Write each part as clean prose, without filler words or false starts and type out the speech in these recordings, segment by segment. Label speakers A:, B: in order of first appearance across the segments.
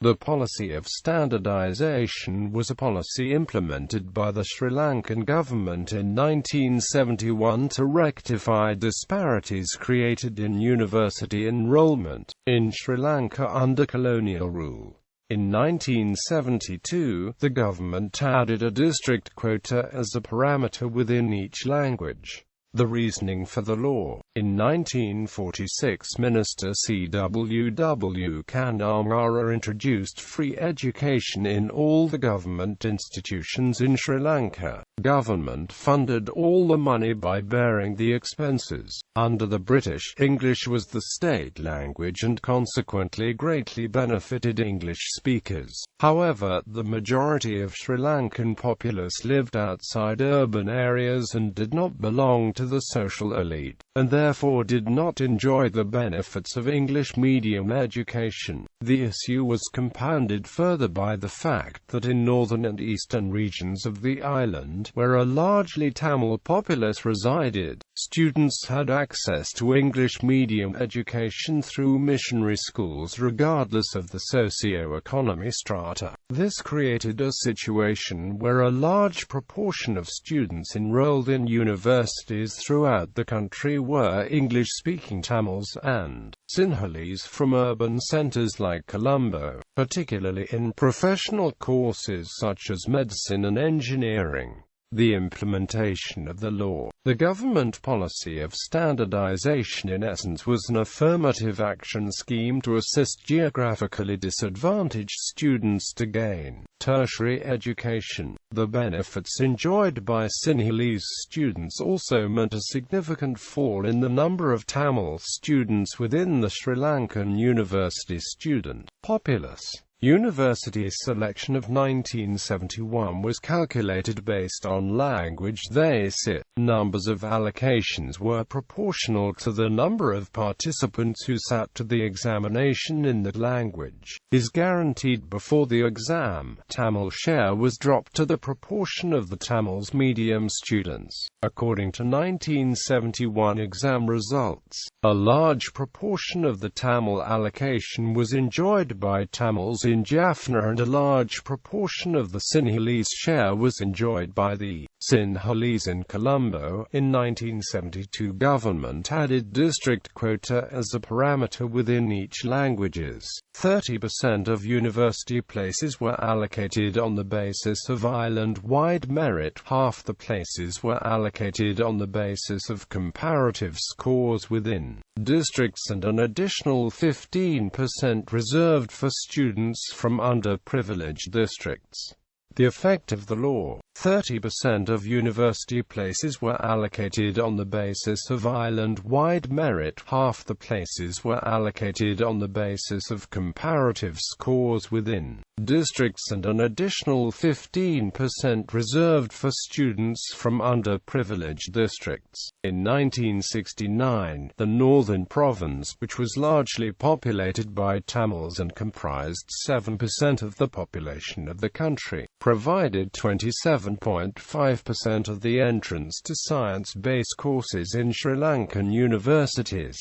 A: The policy of standardization was a policy implemented by the Sri Lankan government in 1971 to rectify disparities created in university enrollment in Sri Lanka under colonial rule. In 1972, the government added a district quota as a parameter within each language. The reasoning for the law. In 1946, Minister C.W.W. Kannamara introduced free education in all the government institutions in Sri Lanka. Government funded all the money by bearing the expenses. Under the British, English was the state language and consequently greatly benefited English speakers. However, the majority of Sri Lankan populace lived outside urban areas and did not belong to the social elite, and therefore did not enjoy the benefits of English medium education. The issue was compounded further by the fact that in northern and eastern regions of the island, where a largely Tamil populace resided, students had access to English medium education through missionary schools regardless of the socio-economy strata. This created a situation where a large proportion of students enrolled in universities throughout the country were English-speaking Tamils and Sinhalese from urban centers like Colombo, particularly in professional courses such as medicine and engineering. The implementation of the law. The government policy of standardization in essence was an affirmative action scheme to assist geographically disadvantaged students to gain tertiary education. The benefits enjoyed by Sinhalese students also meant a significant fall in the number of Tamil students within the Sri Lankan university student populace. University selection of 1971 was calculated based on language they-sit. Numbers of allocations were proportional to the number of participants who sat to the examination in that language is guaranteed before the exam. Tamil share was dropped to the proportion of the Tamil's medium students. According to 1971 exam results, a large proportion of the Tamil allocation was enjoyed by Tamils in Jaffna and a large proportion of the Sinhalese share was enjoyed by the Sinhalese in Colombo. In 1972, government added district quota as a parameter within each languages. 30% of university places were allocated on the basis of island-wide merit. Half the places were allocated on the basis of comparative scores within districts and an additional 15% reserved for students from underprivileged districts. The effect of the law. 30% of university places were allocated on the basis of island-wide merit. Half the places were allocated on the basis of comparative scores within districts and an additional 15% reserved for students from underprivileged districts. In 1969, the northern province, which was largely populated by Tamils and comprised 7% of the population of the country, provided 27.5% of the entrance to science-based courses in Sri Lankan universities.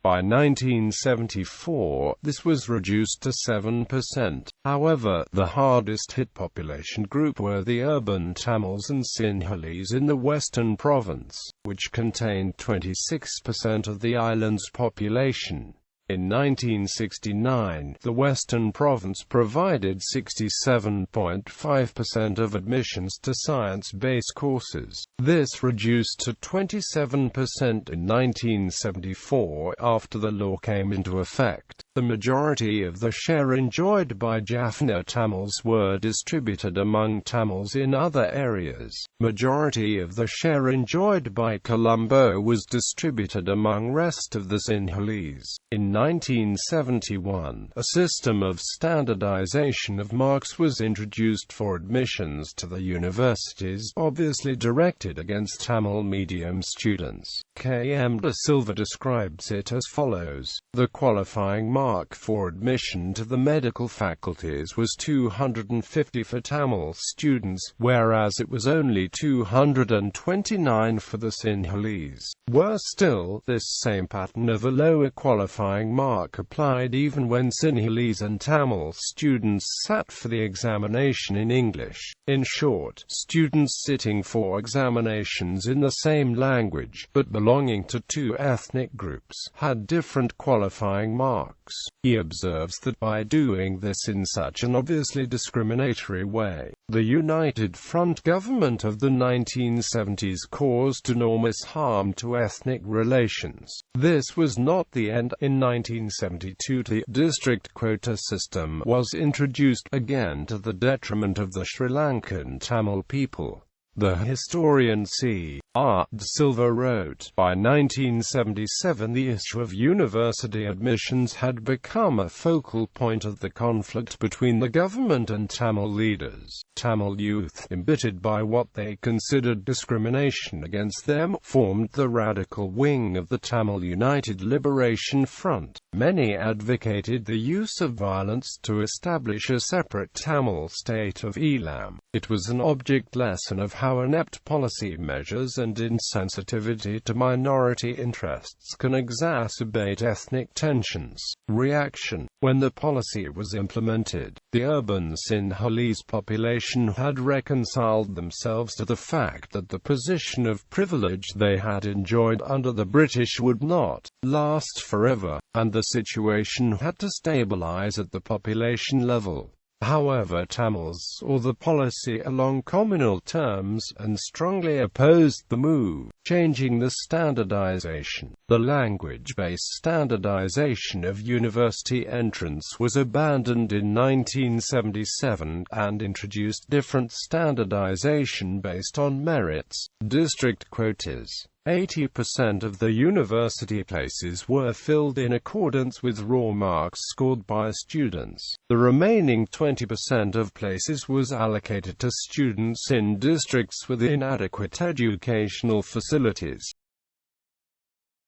A: By 1974, this was reduced to 7%. However, the hardest-hit population group were the urban Tamils and Sinhalese in the western province, which contained 26% of the island's population. In 1969, the Western Province provided 67.5% of admissions to science-based courses. This reduced to 27% in 1974 after the law came into effect. The majority of the share enjoyed by Jaffna Tamils were distributed among Tamils in other areas. Majority of the share enjoyed by Colombo was distributed among rest of the Sinhalese. In 1971, a system of standardization of marks was introduced for admissions to the universities, obviously directed against Tamil medium students. K.M. De Silva describes it as follows. The qualifying mark for admission to the medical faculties was 250 for Tamil students, whereas it was only 229 for the Sinhalese. Worse still, this same pattern of a lower qualifying qualifying mark applied even when Sinhalese and Tamil students sat for the examination in English. In short, students sitting for examinations in the same language, but belonging to two ethnic groups, had different qualifying marks. He observes that by doing this in such an obviously discriminatory way, the United Front government of the 1970s caused enormous harm to ethnic relations. This was not the end. In 1972, the district quota system was introduced, again to the detriment of the Sri Lankan Tamil people. The historian C. R. De Silva wrote, by 1977 the issue of university admissions had become a focal point of the conflict between the government and Tamil leaders. Tamil youth, embittered by what they considered discrimination against them, formed the radical wing of the Tamil United Liberation Front. Many advocated the use of violence to establish a separate Tamil state of Elam. It was an object lesson of how inept policy measures and insensitivity to minority interests can exacerbate ethnic tensions. Reaction. When the policy was implemented, the urban Sinhalese population had reconciled themselves to the fact that the position of privilege they had enjoyed under the British would not last forever, and the situation had to stabilize at the population level. However, Tamils saw the policy along communal terms and strongly opposed the move, changing the standardization. The language-based standardization of university entrance was abandoned in 1977 and introduced different standardization based on merits, district quotas. 80% of the university places were filled in accordance with raw marks scored by students. The remaining 20% of places was allocated to students in districts with inadequate educational facilities.